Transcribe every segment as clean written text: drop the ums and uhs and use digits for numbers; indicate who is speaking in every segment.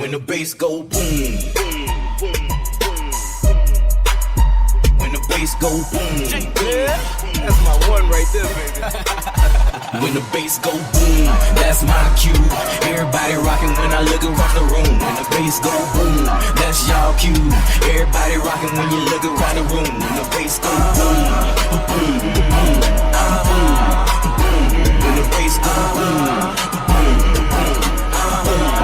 Speaker 1: When the bass go boom, when the bass go boom,
Speaker 2: That's my one right there, baby.
Speaker 1: when the bass go boom, that's my cue. Everybody rocking when I look around the room. When the bass go boom, that's y'all cue. Everybody rocking when you look around the room. When the bass go boom, boom, boom, I'm boom, boom. When the bass go boom, boom, boom, I'm boom.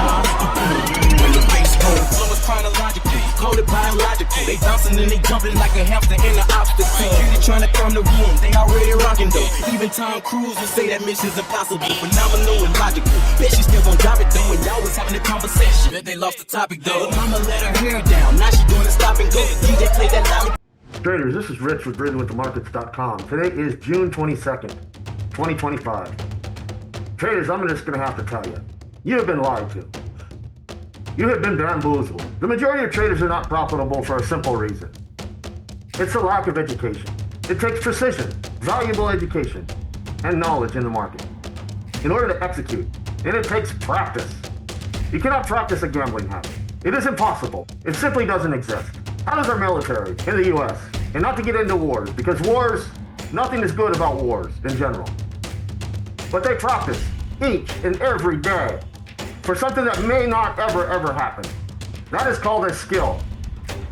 Speaker 1: When the bass go, flow is chronological, coded biological. They bouncing and they jumping like a hamster in an obstacle. Security trying to calm the room, they already rocking though. Even Tom Cruise would say that mission's impossible. Phenomenal and logical. Bet she still gon' drop it though. And y'all was having a conversation. Bet they lost the topic though. Mama let her hair down, now she doing a stop and go. DJ play that loud.
Speaker 3: Traders, this is Rich with GradingWithTheMarkets.com. Today is June 22nd, 2025. Traders, I'm just going to have to tell you, you have been lied to. You have been bamboozled. The majority of traders are not profitable for a simple reason. It's a lack of education. It takes precision, valuable education, and knowledge in the market in order to execute. And it takes practice. You cannot practice a gambling habit. It is impossible. It simply doesn't exist. How does our military in the U.S., and not to get into wars, because wars, nothing is good about wars in general, but they practice each and every day for something that may not ever happen. That is called a skill.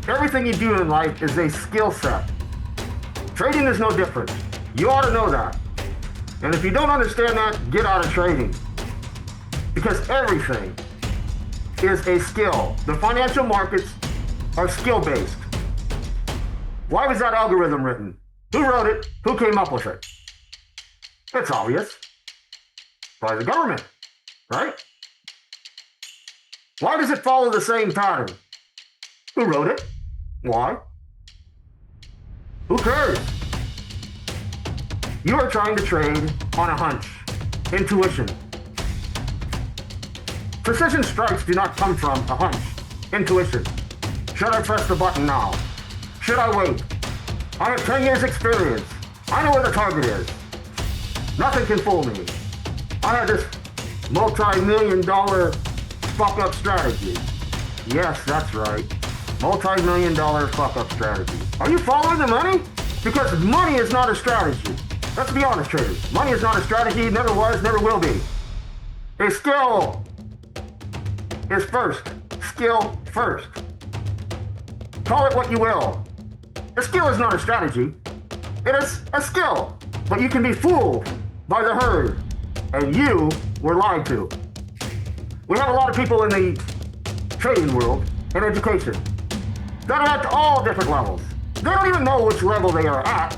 Speaker 3: Everything you do in life is a skill set. Trading is no different. You ought to know that. And if you don't understand that, get out of trading. Because everything is a skill. The financial markets are skill-based. Why was that algorithm written? Who wrote it? Who came up with it? It's obvious. By the government, right? Why does it follow the same pattern? Who wrote it? Why? Who cares? You are trying to trade on a hunch, intuition. Precision strikes do not come from a hunch, intuition. Should I press the button now? Should I wait? I have 10 years experience. I know where the target is. Nothing can fool me. I have this multi-million-dollar fuck-up strategy. Yes, that's right. Multi-million-dollar fuck-up strategy. Are you following the money? Because money is not a strategy. Let's be honest, traders. Money is not a strategy, never was, never will be. A skill is first. Skill first. Call it what you will. A skill is not a strategy. It is a skill. But you can be fooled by the herd. And you were lied to. We have a lot of people in the trading world and education that are at all different levels. They don't even know which level they are at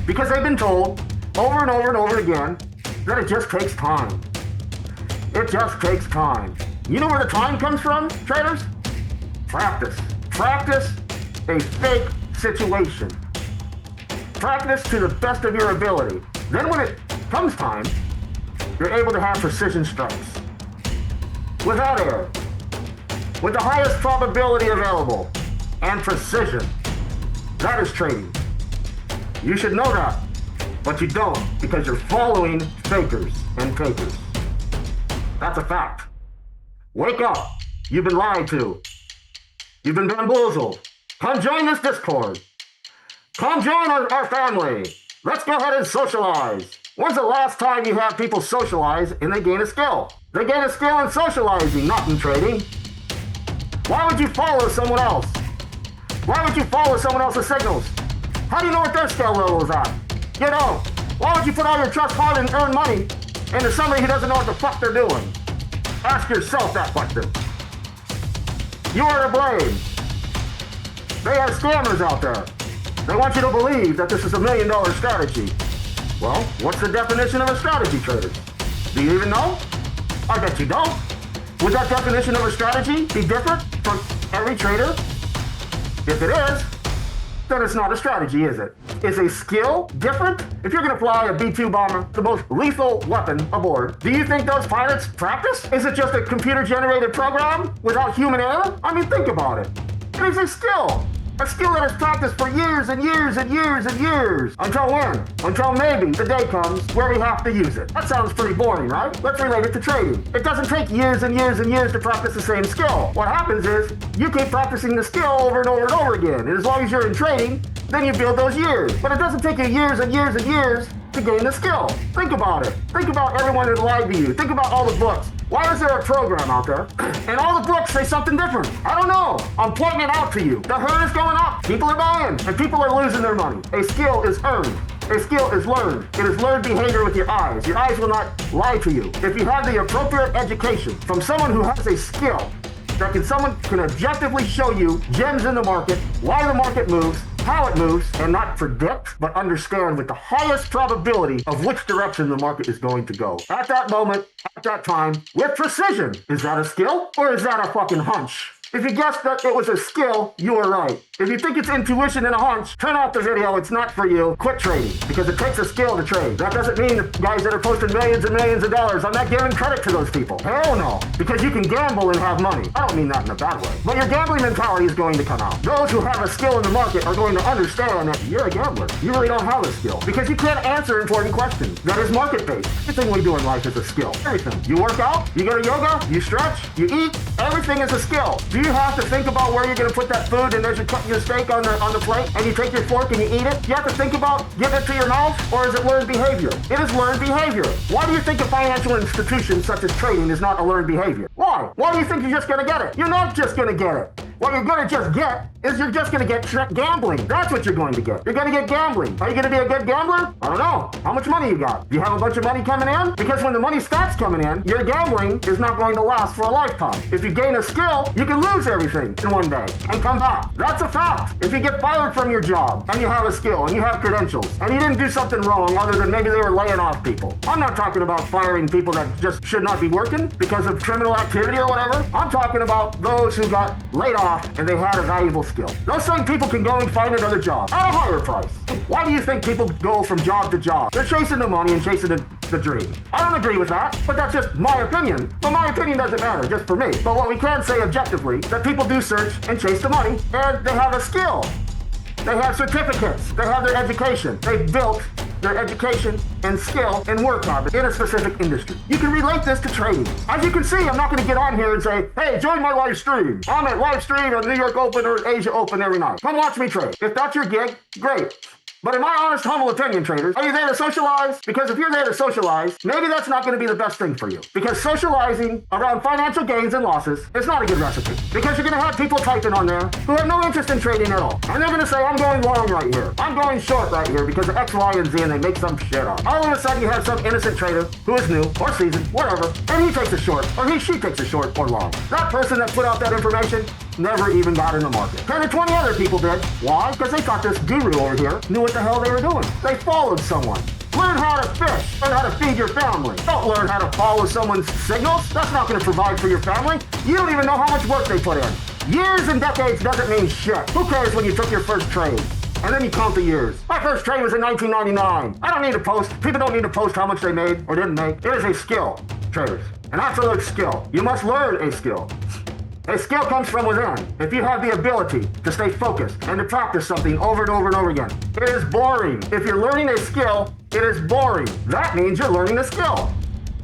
Speaker 3: because they've been told over and over and over again that it just takes time. It just takes time. You know where the time comes from, traders? Practice. Practice a fake situation. Practice to the best of your ability. Then when it comes time, you're able to have precision strikes. Without error. With the highest probability available. And precision. That is trading. You should know that. But you don't because you're following fakers and takers. That's a fact. Wake up. You've been lied to. You've been bamboozled. Come join this Discord. Come join our family. Let's go ahead and socialize. When's the last time you had people socialize and they gain a skill? They gain a skill in socializing, not in trading. Why would you follow someone else? Why would you follow someone else's signals? How do you know what their skill level is at? You don't. Why would you put all your trust, hard and earned money into somebody who doesn't know what the fuck they're doing? Ask yourself that question. You are to blame. They are scammers out there. They want you to believe that this is $1 million strategy. Well, what's the definition of a strategy, trader? Do you even know? I bet you don't. Would that definition of a strategy be different for every trader? If it is, then it's not a strategy, is it? Is a skill different? If you're going to fly a B-2 bomber, the most lethal weapon aboard, do you think those pilots practice? Is it just a computer-generated program without human error? I mean, think about it. It is a skill. A skill that is practiced for years and years and years and years. Until when? Until maybe the day comes where we have to use it. That sounds pretty boring, right? Let's relate it to trading. It doesn't take years and years and years to practice the same skill. What happens is you keep practicing the skill over and over and over again. And as long as you're in trading, then you build those years. But it doesn't take you years and years and years to gain the skill. Think about it. Think about everyone that lied to you. Think about all the books. Why is there a program out there and all the books say something different? I don't know. I'm pointing it out to you. The herd is going up. People are buying and people are losing their money. A skill is earned. A skill is learned. It is learned behavior with your eyes. Your eyes will not lie to you. If you have the appropriate education from someone who has a skill, someone can objectively show you gems in the market, why the market moves, how it moves, and not predict, but understand with the highest probability of which direction the market is going to go. At that moment, at that time, with precision. Is that a skill or is that a fucking hunch? If you guessed that it was a skill, you were right. If you think it's intuition and a hunch, turn off the video. It's not for you. Quit trading because it takes a skill to trade. That doesn't mean the guys that are posting millions and millions of dollars. I'm not giving credit to those people. Hell no. Because you can gamble and have money. I don't mean that in a bad way. But your gambling mentality is going to come out. Those who have a skill in the market are going to understand that you're a gambler. You really don't have a skill because you can't answer important questions. That is market-based. Everything we do in life is a skill. Everything. You work out, you go to yoga, you stretch, you eat. Everything is a skill. Do you have to think about where you're going to put that food and as you're cutting your steak on the plate and you take your fork and you eat it? You have to think about getting it to your mouth, or is it learned behavior? It is learned behavior. Why do you think a financial institution such as trading is not a learned behavior? Why? Why do you think you're just going to get it? You're not just going to get it. What you're going to just get is you're just going to get gambling. That's what you're going to get. You're going to get gambling. Are you going to be a good gambler? I don't know. How much money you got? Do you have a bunch of money coming in? Because when the money stops coming in, your gambling is not going to last for a lifetime. If you gain a skill, you can lose everything in one day and come back. That's a fact. If you get fired from your job and you have a skill and you have credentials and you didn't do something wrong other than maybe they were laying off people. I'm not talking about firing people that just should not be working because of criminal activity or whatever. I'm talking about those who got laid off and they had a valuable skill. Those same people can go and find another job at a higher price. Why do you think people go from job to job? They're chasing the money and chasing the dream. I don't agree with that, but that's just my opinion. But my opinion doesn't matter, just for me. But what we can say objectively, that people do search and chase the money, and they have a skill. They have certificates. They have their education. They built their education and skill and work habit in a specific industry. You can relate this to trading. As you can see, I'm not going to get on here and say, hey, join my live stream. I'm at live stream on New York Open or Asia Open every night. Come watch me trade. If that's your gig, great. But in my honest, humble opinion, traders, are you there to socialize? Because if you're there to socialize, maybe that's not going to be the best thing for you. Because socializing around financial gains and losses is not a good recipe. Because you're going to have people typing on there who have no interest in trading at all. And they're going to say, I'm going long right here. I'm going short right here because of X, Y, and Z, and they make some shit up. All of a sudden, you have some innocent trader who is new or seasoned, whatever, and he takes a short, or she takes a short or long. That person that put out that information never even got in the market. 10 or 20 other people did. Why? Because they thought this guru over here knew what the hell they were doing. They followed someone. Learn how to fish. Learn how to feed your family. Don't learn how to follow someone's signals. That's not going to provide for your family. You don't even know how much work they put in. Years and decades doesn't mean shit. Who cares when you took your first trade? And then you count the years. My first trade was in 1999. I don't need to post. People don't need to post how much they made or didn't make. It is a skill, traders. An absolute skill. You must learn a skill. A skill comes from within. If you have the ability to stay focused and to practice something over and over and over again. It is boring. If you're learning a skill, it is boring. That means you're learning a skill.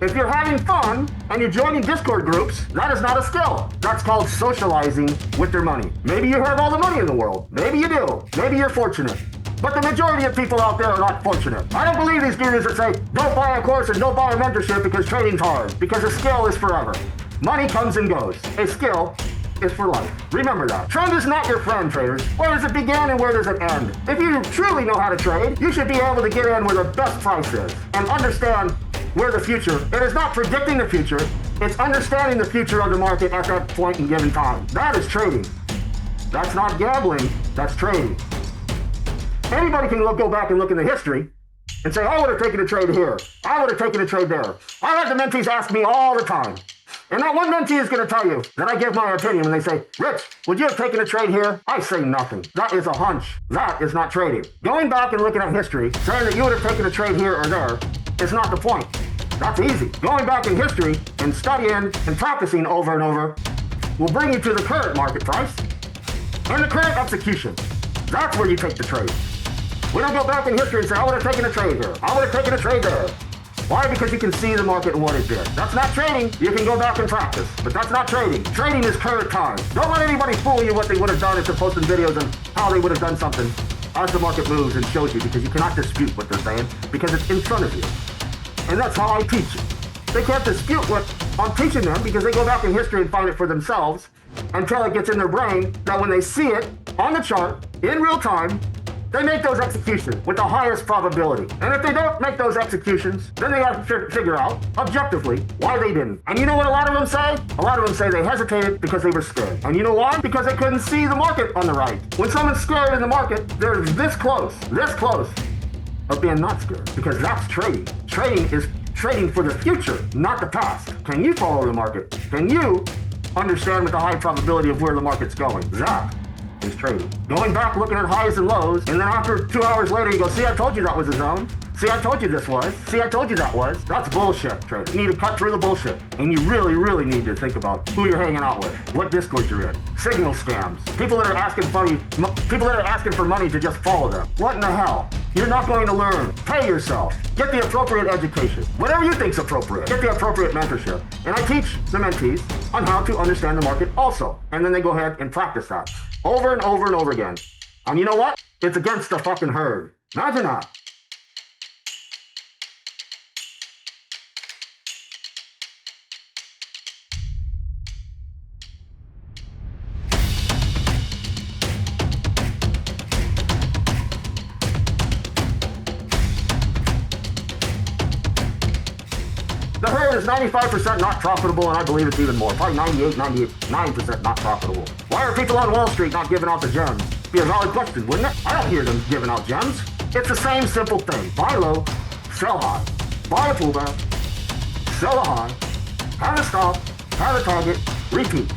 Speaker 3: If you're having fun and you're joining Discord groups, that is not a skill. That's called socializing with your money. Maybe you have all the money in the world. Maybe you do. Maybe you're fortunate. But the majority of people out there are not fortunate. I don't believe these gurus that say, don't buy a course and don't buy a mentorship because trading's hard. Because a skill is forever. Money comes and goes. A skill is for life. Remember that. Trend is not your friend, traders. Where does it begin and where does it end? If you truly know how to trade, you should be able to get in where the best price is and understand where the future. It is not predicting the future. It's understanding the future of the market at that point in given time. That is trading. That's not gambling. That's trading. Anybody can go back and look in the history and say, I would have taken a trade here. I would have taken a trade there. I have the mentees ask me all the time. And that one mentee is going to tell you that I give my opinion when they say, Rich, would you have taken a trade here? I say nothing. That is a hunch. That is not trading. Going back and looking at history, saying that you would have taken a trade here or there is not the point. That's easy. Going back in history and studying and practicing over and over will bring you to the current market price. And the current execution. That's where you take the trade. We don't go back in history and say, I would have taken a trade here. I would have taken a trade there. Why? Because you can see the market and what it did. That's not trading. You can go back and practice, but that's not trading. Trading is current time. Don't let anybody fool you what they would have done if they're posting videos on how they would have done something as the market moves and shows you, because you cannot dispute what they're saying because it's in front of you. And that's how I teach. They can't dispute what I'm teaching them because they go back in history and find it for themselves until it gets in their brain that when they see it on the chart in real time, they make those executions with the highest probability. And if they don't make those executions, then they have to figure out, objectively, why they didn't. And you know what a lot of them say? A lot of them say they hesitated because they were scared. And you know why? Because they couldn't see the market on the right. When someone's scared in the market, they're this close of being not scared. Because that's trading. Trading is trading for the future, not the past. Can you follow the market? Can you understand with the high probability of where the market's going? That is trading. Going back, looking at highs and lows, and then after 2 hours later you go, see, I told you that was a zone. See, I told you this was. See, I told you that was. That's bullshit trading. You need to cut through the bullshit. And you really, really need to think about who you're hanging out with, what Discord you're in. Signal scams. People that are asking for money to just follow them. What in the hell? You're not going to learn. Pay yourself. Get the appropriate education. Whatever you think's appropriate. Get the appropriate mentorship. And I teach the mentees on how to understand the market also. And then they go ahead and practice that over and over and over again. And you know what? It's against the fucking herd. Imagine that. The herd is 95% not profitable, and I believe it's even more. Probably 99% not profitable. Why are people on Wall Street not giving out the gems? Be a valid question, wouldn't it? I don't hear them giving out gems. It's the same simple thing. Buy low, sell high. Buy a pullback, sell a high, have a stop, have a target, repeat.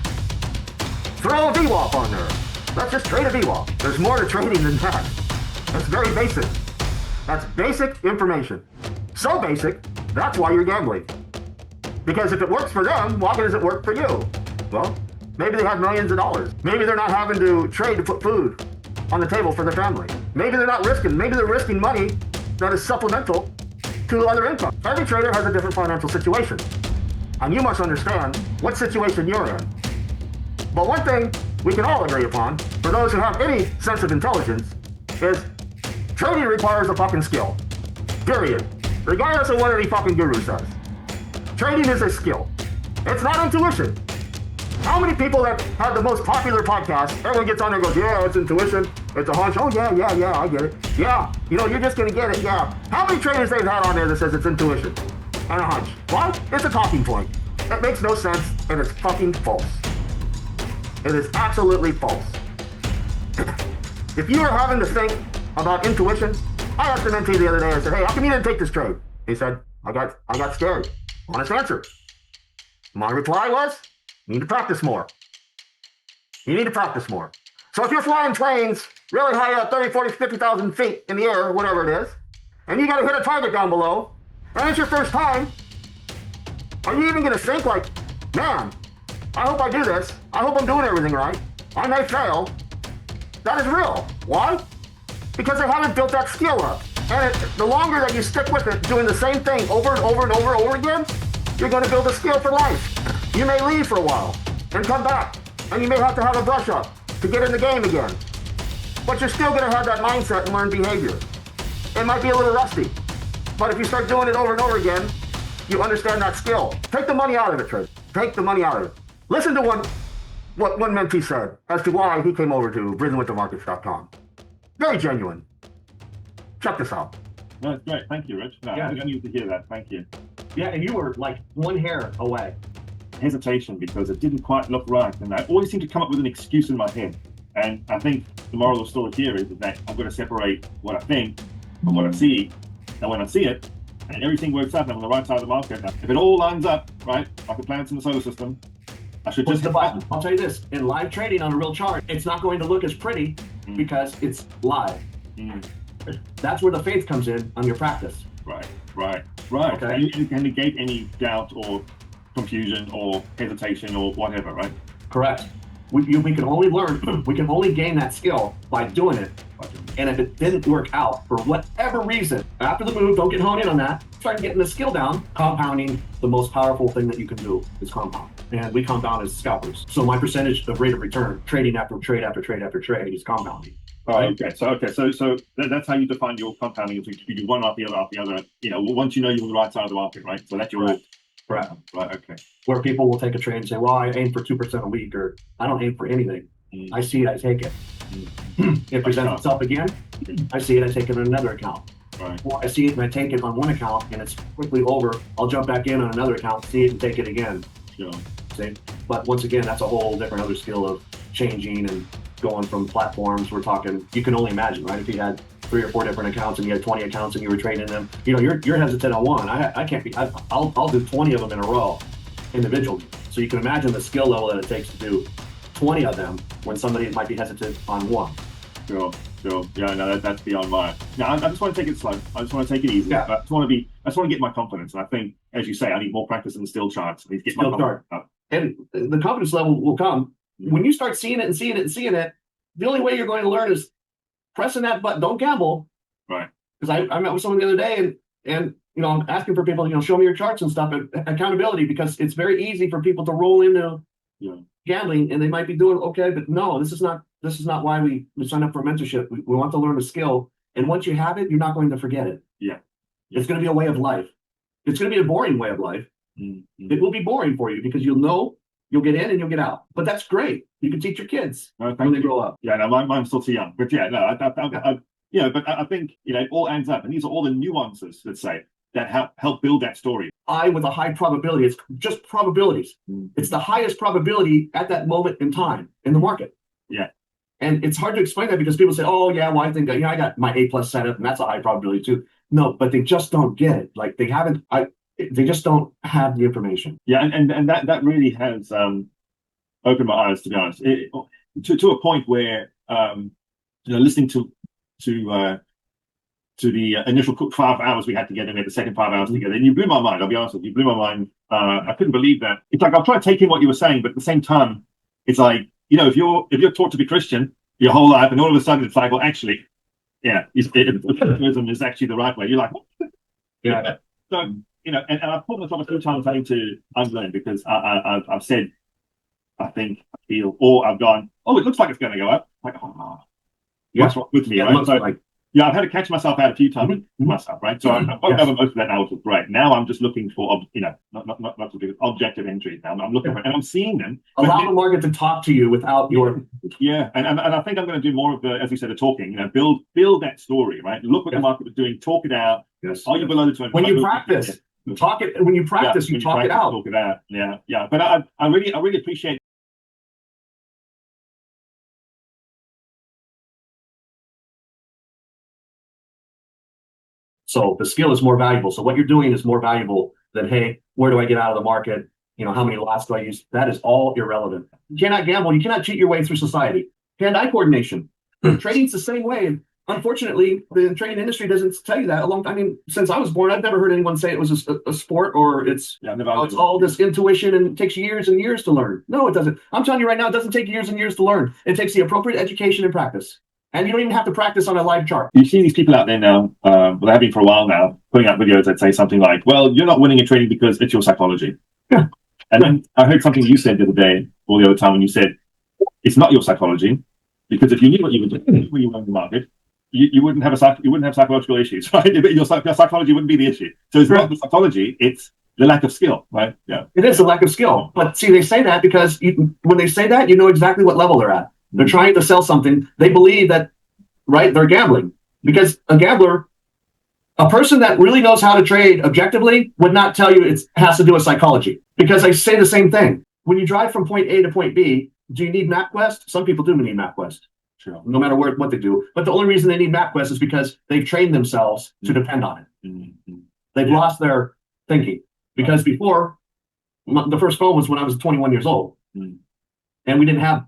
Speaker 3: Throw a VWAP on there. Let's just trade a VWAP. There's more to trading than that. That's very basic. That's basic information. So basic, that's why you're gambling. Because if it works for them, why does it work for you? Well, maybe they have millions of dollars. Maybe they're not having to trade to put food on the table for their family. Maybe they're not risking. Maybe they're risking money that is supplemental to other income. Every trader has a different financial situation. And you must understand what situation you're in. But one thing we can all agree upon, for those who have any sense of intelligence, is trading requires a fucking skill. Period. Regardless of what any fucking guru says. Trading is a skill. It's not intuition. How many people that have the most popular podcast, everyone gets on there and goes, yeah, it's intuition, it's a hunch, oh yeah, I get it. Yeah, you're just gonna get it, yeah. How many traders they've had on there that says it's intuition and a hunch? What? It's a talking point. It makes no sense, and it's fucking false. It is absolutely false. If you are having to think about intuition, I asked the mentee the other day, I said, hey, how come you didn't take this trade? He said, I got scared. Honest answer. My reply was, you need to practice more. You need to practice more. So if you're flying planes really high up, 30, 40, 50,000 feet in the air, or whatever it is, and you got to hit a target down below, and it's your first time, are you even going to think like, man, I hope I do this. I hope I'm doing everything right. I may fail. That is real. Why? Because they haven't built that skill up. And the longer that you stick with it, doing the same thing over and over and over and over again, you're going to build a skill for life. You may leave for a while and come back, and you may have to have a brush up to get in the game again. But you're still going to have that mindset and learn behavior. It might be a little rusty, but if you start doing it over and over again, you understand that skill. Take the money out of it, Trey. Take the money out of it. Listen to what one mentee said as to why he came over to prisonwiththemarkets.com. Very genuine. Check this out.
Speaker 4: No, that's great. Thank you, Rich. No,
Speaker 5: Yeah.
Speaker 4: I needed to hear that. Thank you.
Speaker 5: Yeah, and you were like one hair away.
Speaker 4: Hesitation because it didn't quite look right. And I always seem to come up with an excuse in my head. And I think the moral of the story here is that I've got to separate what I think from what I see. And when I see it, and everything works out, I'm on the right side of the market. If it all lines up, right, like the planets in the solar system, I should
Speaker 5: Push
Speaker 4: just
Speaker 5: the button. I'll tell you this, in live trading on a real chart, it's not going to look as pretty because it's live.
Speaker 4: Mm.
Speaker 5: That's where the faith comes in on your practice.
Speaker 4: Right.
Speaker 5: Okay.
Speaker 4: And you can negate any doubt or confusion or hesitation or whatever, right?
Speaker 5: Correct. we can only learn, we can only gain that skill by doing it. And if it didn't work out for whatever reason, after the move, don't get honed in on that. Start getting the skill down. Compounding, the most powerful thing that you can do is compound. And we compound as scalpers. So my percentage of rate of return, trading after trade after trade after trade, is compounding.
Speaker 4: Oh, okay. So that's how you define your compounding. Is you do one after the other. Once you know you're on the right side of the market, right? So that's your
Speaker 5: Correct.
Speaker 4: Right. Okay.
Speaker 5: Where people will take a trade and say, well, I aim for 2% a week, or I don't aim for anything. I see it, I take it. It presents itself again. I see it, I take it on another account.
Speaker 4: Right.
Speaker 5: Or I see it and I take it on one account and it's quickly over. I'll jump back in on another account, see it and take it again.
Speaker 4: Sure.
Speaker 5: See? But once again, that's a whole different other skill of changing and going from platforms. We're talking, you can only imagine, right? If you had 3 or 4 different accounts and you had 20 accounts and you were trading them, you're hesitant on one. I can't be, I'll do 20 of them in a row individually. So you can imagine the skill level that it takes to do 20 of them when somebody might be hesitant on one.
Speaker 4: Sure. Yeah, no, that's beyond my. No, I just want to take it slow. I just want to take it easy.
Speaker 5: Yeah.
Speaker 4: I just want to get my confidence. And I think, as you say, I need more practice in the still charts. I need to get my confidence up.
Speaker 5: And the confidence level will come when you start seeing it and seeing it and seeing it. The only way you're going to learn is pressing that button. Don't gamble.
Speaker 4: Right.
Speaker 5: Because I met with someone the other day and I'm asking for people, show me your charts and stuff, accountability, because it's very easy for people to roll into gambling and they might be doing okay, but no, this is not why we sign up for mentorship. We want to learn a skill, and once you have it, you're not going to forget it.
Speaker 4: Yeah.
Speaker 5: It's going to be a way of life. It's going to be a boring way of life.
Speaker 4: Mm-hmm.
Speaker 5: It will be boring for you because you'll get in and you'll get out. But that's great. You can teach your kids when they grow up.
Speaker 4: Yeah, no, mine's still too young. But yeah, no, I think it all adds up, and these are all the nuances, let's say, that help build that story.
Speaker 5: With a high probability, it's just probabilities. It's the highest probability at that moment in time in the market.
Speaker 4: Yeah.
Speaker 5: And it's hard to explain that because people say, oh yeah, well, I think I got my A+ set up and that's a high probability too. No, but they just don't get it. Like they just don't have the information.
Speaker 4: Yeah, and that really has opened my eyes, to be honest, to a point where listening to the initial 5 hours we had together, and the second 5 hours together, and you blew my mind. I'll be honest with you, you blew my mind. I couldn't believe that. It's like I'll try to take in what you were saying, but at the same time, it's like if you're taught to be Christian your whole life, and all of a sudden it's like, well, actually, Christianism is actually the right way. You're like, what?
Speaker 5: Yeah.
Speaker 4: So and I've put myself a few times having to unlearn because I've said, I think, I feel, or I've gone, oh, it looks like it's going to go up. Like, what's wrong with me?
Speaker 5: Yeah,
Speaker 4: right? So,
Speaker 5: like.
Speaker 4: Yeah, I've had to catch myself out a few times myself, right? So I've got over most of that now, which is great. Now I'm just looking for, not to be objective entries. Now I'm looking for, and I'm seeing them.
Speaker 5: Allow the market to talk to you without your.
Speaker 4: Yeah, and I think I'm going to do more of the, as we said, the talking. Build that story, right? Look what the market was doing, talk it out.
Speaker 5: Yes.
Speaker 4: Are you below the 20?
Speaker 5: When you practice, talk it. When you practice, you talk it out.
Speaker 4: Talk it out. Yeah. But I really appreciate.
Speaker 5: So the skill is more valuable. So what you're doing is more valuable than, hey, where do I get out of the market? How many lots do I use? That is all irrelevant. You cannot gamble. You cannot cheat your way through society. Hand-eye coordination. Trading's the same way. Unfortunately, the trading industry doesn't tell you that. Since I was born, I've never heard anyone say it was a sport or it's all this intuition and it takes years and years to learn. No, it doesn't. I'm telling you right now, it doesn't take years and years to learn. It takes the appropriate education and practice. And you don't even have to practice on a live chart.
Speaker 4: You see these people out there now, they have been for a while now, putting out videos that say something like, well, you're not winning in trading because it's your psychology.
Speaker 5: Yeah.
Speaker 4: And then I heard something you said the other day or the other time when you said, it's not your psychology, because if you knew what you were doing when you were in the market, you wouldn't have psychological issues, right? Your psychology wouldn't be the issue. So it's not the psychology, it's the lack of skill, right? Yeah.
Speaker 5: It is a lack of skill. But see, they say that because when they say that, you know exactly what level they're at. They're trying to sell something. They believe that, right, they're gambling. Because a gambler, a person that really knows how to trade objectively would not tell you it has to do with psychology. Because they say the same thing. When you drive from point A to point B, do you need MapQuest? Some people do need MapQuest.
Speaker 4: Sure.
Speaker 5: No matter what they do. But the only reason they need MapQuest is because they've trained themselves to depend on it.
Speaker 4: Mm-hmm.
Speaker 5: They've lost their thinking. Because before, the first phone was when I was 21 years old.
Speaker 4: Mm-hmm.
Speaker 5: And we didn't have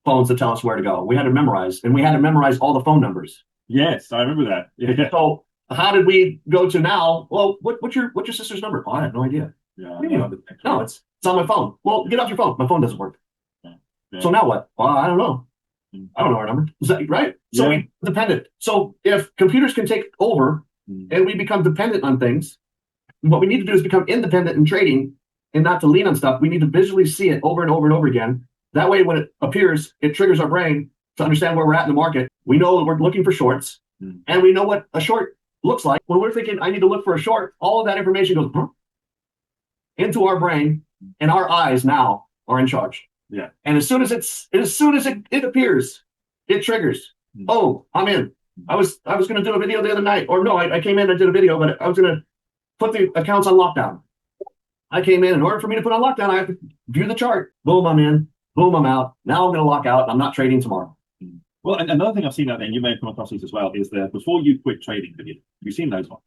Speaker 5: phones to tell us where to go. We had to memorize, and we had to memorize all the phone numbers.
Speaker 4: Yes, I remember that. Yeah.
Speaker 5: So how did we go to now? Well, what's your sister's number? Oh, I have no idea.
Speaker 4: Yeah.
Speaker 5: No, it's on my phone. Well, get off your phone. My phone doesn't work.
Speaker 4: Yeah. Yeah.
Speaker 5: So now what? Well, I don't know. I don't know our number. Is that right? So
Speaker 4: Yeah.
Speaker 5: we dependent. So if computers can take over
Speaker 4: Mm.
Speaker 5: and we become dependent on things, what we need to do is become independent in trading and not to lean on stuff. We need to visually see it over and over and over again. That way, when it appears, it triggers our brain to understand where we're at in the market. We know that we're looking for shorts, and we know what a short looks like. When we're thinking, I need to look for a short, all of that information goes into our brain, and our eyes now are in charge.
Speaker 4: Yeah.
Speaker 5: And as soon as it appears, it triggers. Oh, I'm in. I was going to do a video the other night, or no, I came in and did a video, but I was going to put the accounts on lockdown. I came in order for me to put on lockdown, I have to view the chart. Boom, I'm in. Boom, I'm out. Now I'm going to lock out. I'm not trading tomorrow.
Speaker 4: Well, and another thing I've seen out there, and you may have come across these as well, is the before you quit trading video. You've seen those ones.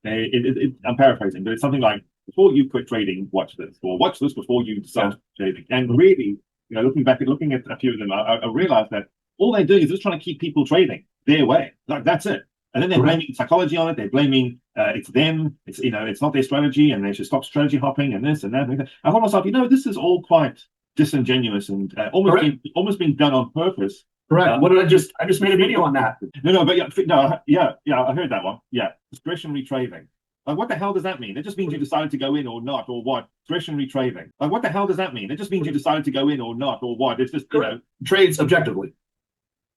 Speaker 4: I'm paraphrasing, but it's something like, before you quit trading, watch this, or watch this before you start trading. And really, looking at a few of them, I realized that all they're doing is just trying to keep people trading their way. Like, that's it. And then they're blaming psychology on it. They're blaming it's them. It's it's not their strategy, and they should stop strategy hopping and this and that. And I thought myself, this is all quite disingenuous and almost being done on purpose.
Speaker 5: Correct. What did I just made a video on that.
Speaker 4: I heard that one. Yeah, discretionary trading. Like, what the hell does that mean? It just means you decided to go in or not, or what? Discretionary trading. Like, what the hell does that mean? It just means you decided to go in or not, or what? It's just
Speaker 5: trades objectively,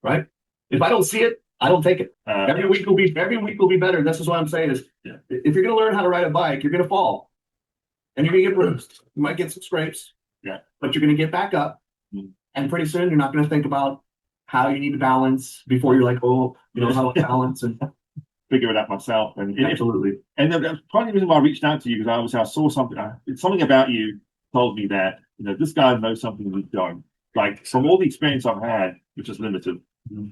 Speaker 5: right? If I don't see it, I don't take it. Every week will be better. This is what I'm saying is, if you're going to learn how to ride a bike, you're going to fall, and you're going to get bruised. You might get some scrapes, but you're going to get back up, and pretty soon you're not going to think about how you need to balance before you're like, how to balance and
Speaker 4: figure it out myself. And
Speaker 5: absolutely.
Speaker 4: And the part of the reason why I reached out to you, because I saw something. Something about you told me that this guy knows something we don't. Like, from all the experience I've had, which is limited,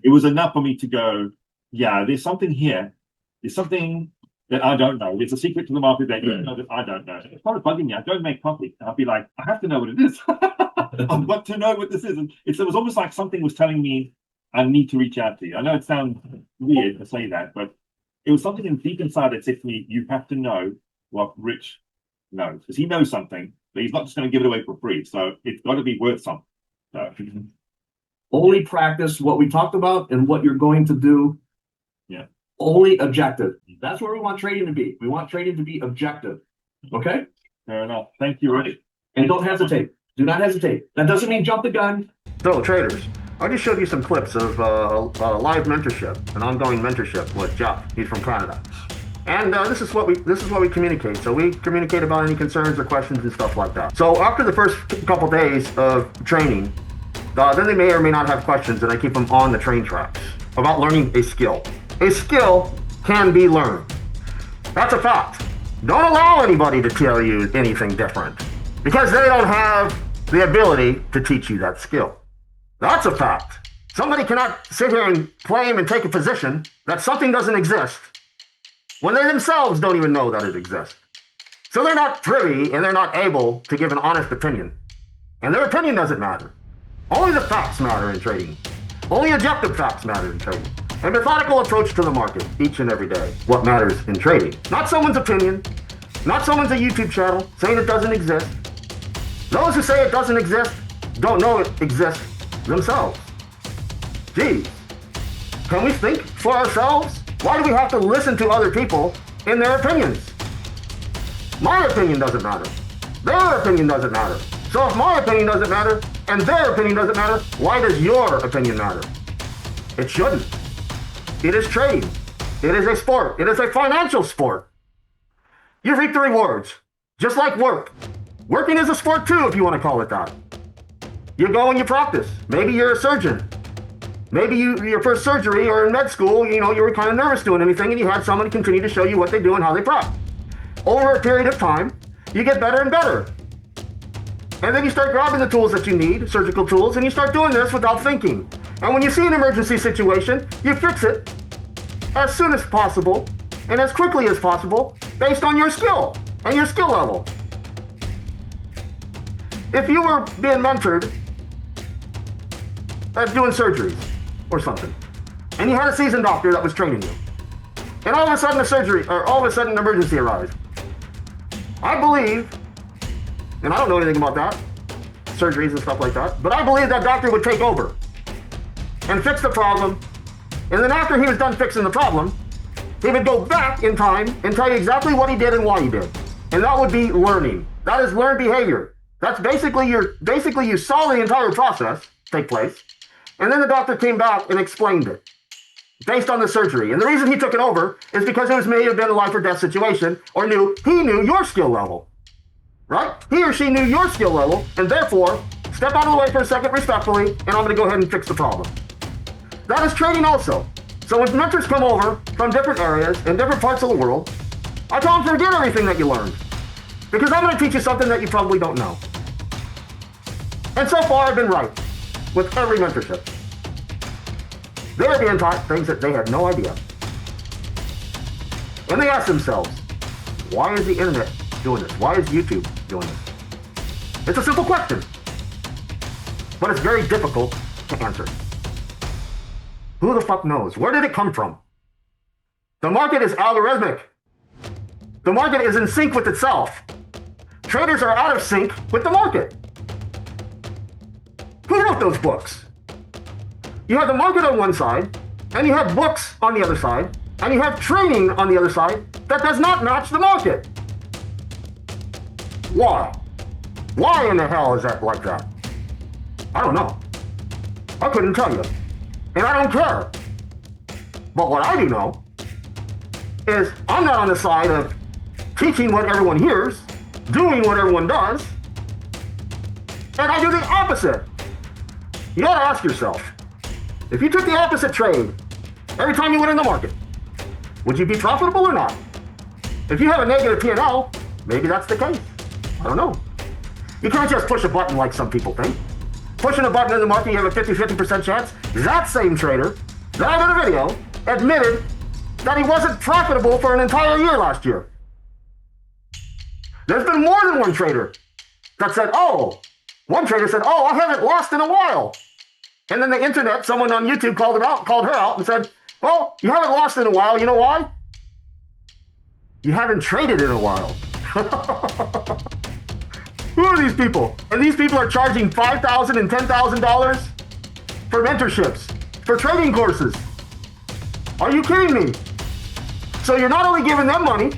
Speaker 4: it was enough for me to go, yeah, there's something here. There's something that I don't know. It's a secret to the market that you know that I don't know. It's kind of bugging me. I don't make coffee. And I'll be like, I have to know what it is. I've got to know what this is. And it was almost like something was telling me I need to reach out to you. I know it sounds weird to say that, but it was something deep inside that said to me, you have to know what Rich knows. Because he knows something, but he's not just going to give it away for free. So it's got to be worth something. So
Speaker 5: only practice what we talked about and what you're going to do.
Speaker 4: Yeah.
Speaker 5: Only objective. That's where we want trading to be. We want trading to be objective. Okay?
Speaker 4: Fair enough. Thank you, Rich.
Speaker 5: And don't hesitate. Do not hesitate. That doesn't mean jump the gun.
Speaker 3: So, traders, I just showed you some clips of live mentorship, an ongoing mentorship with Jeff. He's from Canada, and this is what we communicate. So we communicate about any concerns or questions and stuff like that. So after the first couple days of training, then they may or may not have questions, and I keep them on the train tracks about learning a skill. A skill can be learned. That's a fact. Don't allow anybody to tell you anything different, because they don't have the ability to teach you that skill. That's a fact. Somebody cannot sit here and claim and take a position that something doesn't exist when they themselves don't even know that it exists. So they're not privy and they're not able to give an honest opinion. And their opinion doesn't matter. Only the facts matter in trading. Only objective facts matter in trading. A methodical approach to the market each and every day. What matters in trading. Not someone's opinion. Not someone's a YouTube channel saying it doesn't exist. Those who say it doesn't exist don't know it exists themselves. Geez, can we think for ourselves? Why do we have to listen to other people in their opinions? My opinion doesn't matter. Their opinion doesn't matter. So if my opinion doesn't matter and their opinion doesn't matter, why does your opinion matter? It shouldn't. It is trade. It is a sport. It is a financial sport. You reap the rewards, just like work. Working is a sport too, if you want to call it that. You go and you practice. Maybe you're a surgeon. Maybe your first surgery or in med school, you were kind of nervous doing anything, and you had someone continue to show you what they do and how they prep. Over a period of time, you get better and better. And then you start grabbing the tools that you need, surgical tools, and you start doing this without thinking. And when you see an emergency situation, you fix it as soon as possible and as quickly as possible based on your skill and your skill level. If you were being mentored at doing surgeries or something, and you had a seasoned doctor that was training you, and all of a sudden an emergency arrives, I believe, and I don't know anything about that, surgeries and stuff like that. But I believe that doctor would take over and fix the problem. And then after he was done fixing the problem, he would go back in time and tell you exactly what he did and why he did. And that would be learning. That is learned behavior. That's basically you saw the entire process take place, and then the doctor came back and explained it based on the surgery. And the reason he took it over is because it may have been a life or death situation, or he knew your skill level, right? He or she knew your skill level, and therefore, step out of the way for a second respectfully, and I'm going to go ahead and fix the problem. That is training also. So when mentors come over from different areas in different parts of the world, I tell them forget everything that you learned, because I'm going to teach you something that you probably don't know. And so far, I've been right with every mentorship. They're being taught things that they had no idea. And they ask themselves, why is the internet doing this? Why is YouTube doing this? It's a simple question, but it's very difficult to answer. Who the fuck knows? Where did it come from? The market is algorithmic. The market is in sync with itself. Traders are out of sync with the market. Who wrote those books? You have the market on one side, and you have books on the other side, and you have training on the other side that does not match the market. Why? Why in the hell is that like that? I don't know. I couldn't tell you. And I don't care. But what I do know is I'm not on the side of teaching what everyone hears, doing what everyone does, and I do the opposite. You gotta ask yourself, if you took the opposite trade every time you went in the market, would you be profitable or not? If you have a negative P&L, maybe that's the case. I don't know. You can't just push a button like some people think. Pushing a button in the market, you have a 50% chance. That same trader that I did a video admitted that he wasn't profitable for an entire year last year. There's been more than one trader that said, one trader said, I haven't lost in a while. And then the internet, someone on YouTube called her out and said, well, you haven't lost in a while. You know why? You haven't traded in a while. Who are these people? And these people are charging $5,000 and $10,000 for mentorships, for trading courses. Are you kidding me? So you're not only giving them money,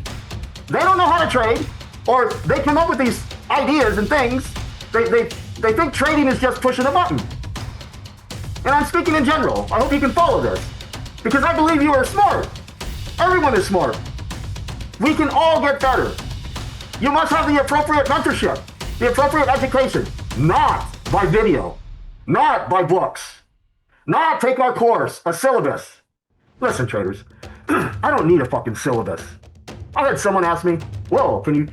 Speaker 3: they don't know how to trade, or they come up with these ideas and things. They think trading is just pushing a button. And I'm speaking in general. I hope you can follow this, because I believe you are smart. Everyone is smart. We can all get better. You must have the appropriate mentorship, the appropriate education, not by video, not by books, not take our course, a syllabus. Listen, traders, I don't need a fucking syllabus. I had someone ask me, well, can you,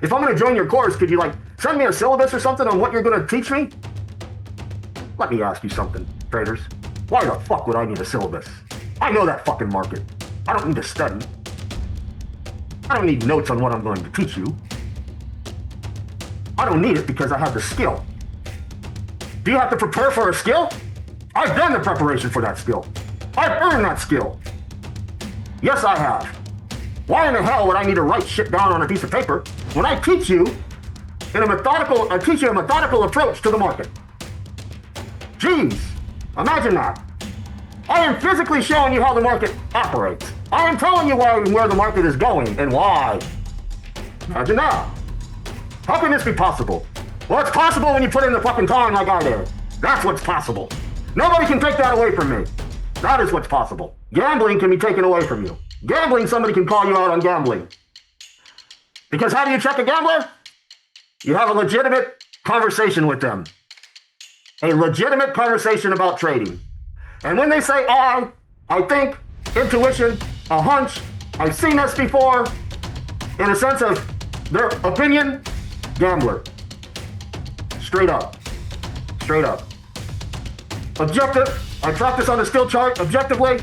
Speaker 3: if I'm going to join your course, could you send me a syllabus or something on what you're going to teach me? Let me ask you something, traders. Why the fuck would I need a syllabus? I know that fucking market. I don't need to study. I don't need notes on what I'm going to teach you. I don't need it because I have the skill. Do you have to prepare for a skill? I've done the preparation for that skill. I've earned that skill. Yes, I have. Why in the hell would I need to write shit down on a piece of paper when I teach you a methodical approach to the market? Jeez, imagine that. I am physically showing you how the market operates. I am telling you where the market is going and why. Imagine that. How can this be possible? Well, it's possible when you put in the fucking time like I did. That's what's possible. Nobody can take that away from me. That is what's possible. Gambling can be taken away from you. Gambling, somebody can call you out on gambling. Because how do you check a gambler? You have a legitimate conversation with them. A legitimate conversation about trading. And when they say I think, intuition, a hunch, I've seen this before, in a sense of their opinion, gambler. Straight up. Straight up. Objective, I track this on the skill chart objectively.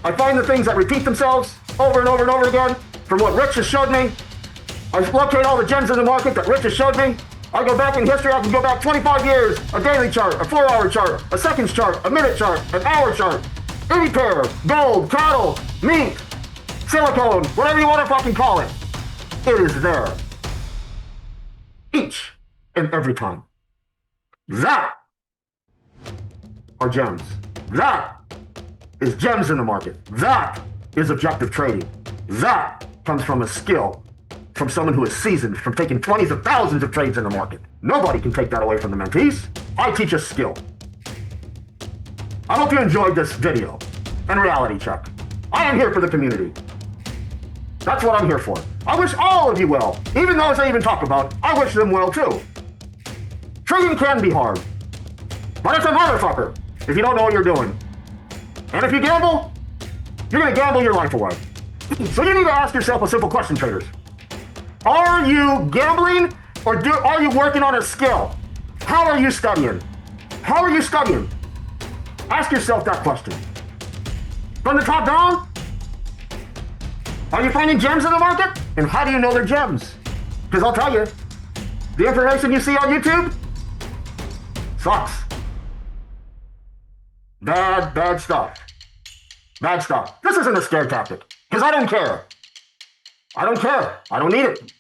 Speaker 3: I find the things that repeat themselves over and over and over again from what Rich has showed me. I locate all the gems in the market that Rich has showed me. I go back in history, I can go back 25 years, a daily chart, a 4-hour chart, a seconds chart, a minute chart, an hour chart, any pair, gold, cattle, meat, silicone, whatever you want to fucking call it. It is there. Each and every time. That are gems. That is gems in the market. That is objective trading. That comes from a skill, from someone who is seasoned, from taking 20s of thousands of trades in the market. Nobody can take that away from the mentees. I teach a skill. I hope you enjoyed this video and reality check. I am here for the community. That's what I'm here for. I wish all of you well. Even those I even talk about, I wish them well too. Trading can be hard, but it's a motherfucker if you don't know what you're doing. And if you gamble, you're gonna gamble your life away. So you need to ask yourself a simple question, traders. Are you gambling or are you working on a skill? How are you studying? How are you studying? Ask yourself that question. From the top down, are you finding gems in the market? And how do you know they're gems? Because I'll tell you, the information you see on YouTube sucks. Bad stuff. Bad stuff. This isn't a scare tactic, because I don't care. I don't care. I don't need it.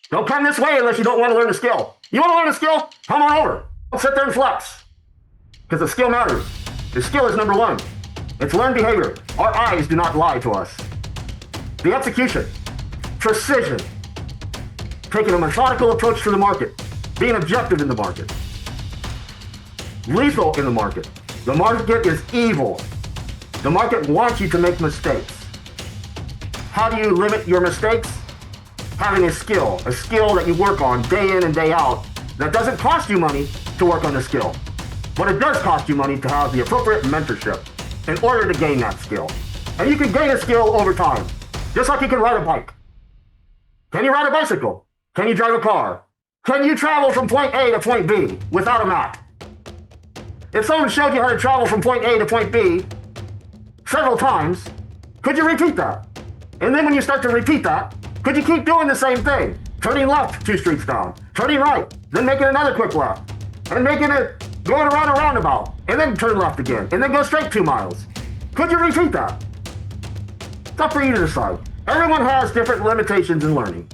Speaker 3: Don't come this way unless you don't want to learn a skill. You want to learn a skill? Come on over. Don't sit there and flex. Because the skill matters. The skill is number one. It's learned behavior. Our eyes do not lie to us. The execution, precision, taking a methodical approach to the market, being objective in the market, lethal in the market. The market is evil. The market wants you to make mistakes. How do you limit your mistakes? Having a skill that you work on day in and day out that doesn't cost you money to work on the skill. But it does cost you money to have the appropriate mentorship in order to gain that skill. And you can gain a skill over time, just like you can ride a bike. Can you ride a bicycle? Can you drive a car? Can you travel from point A to point B without a map? If someone showed you how to travel from point A to point B several times, could you repeat that? And then when you start to repeat that, could you keep doing the same thing? Turning left 2 streets down, turning right, then making another quick left, and making it going around a roundabout, and then turn left again, and then go straight 2 miles. Could you repeat that? It's up for you to decide. Everyone has different limitations in learning.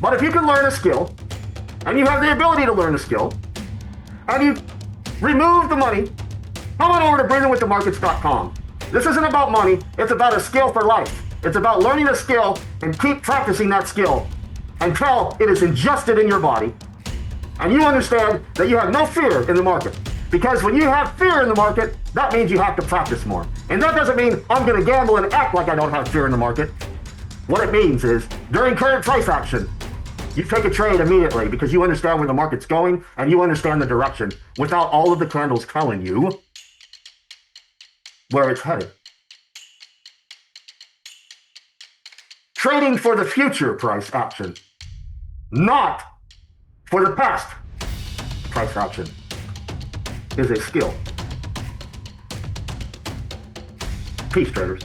Speaker 3: But if you can learn a skill, and you have the ability to learn a skill, and you remove the money, come on over to breathingwiththemarkets.com. This isn't about money, it's about a skill for life. It's about learning a skill and keep practicing that skill until it is ingested in your body. And you understand that you have no fear in the market. Because when you have fear in the market, that means you have to practice more. And that doesn't mean I'm going to gamble and act like I don't have fear in the market. What it means is, during current price action, you take a trade immediately because you understand where the market's going and you understand the direction without all of the candles telling you where it's headed. Trading for the future price action, not for the past price action, is a skill. Peace, traders.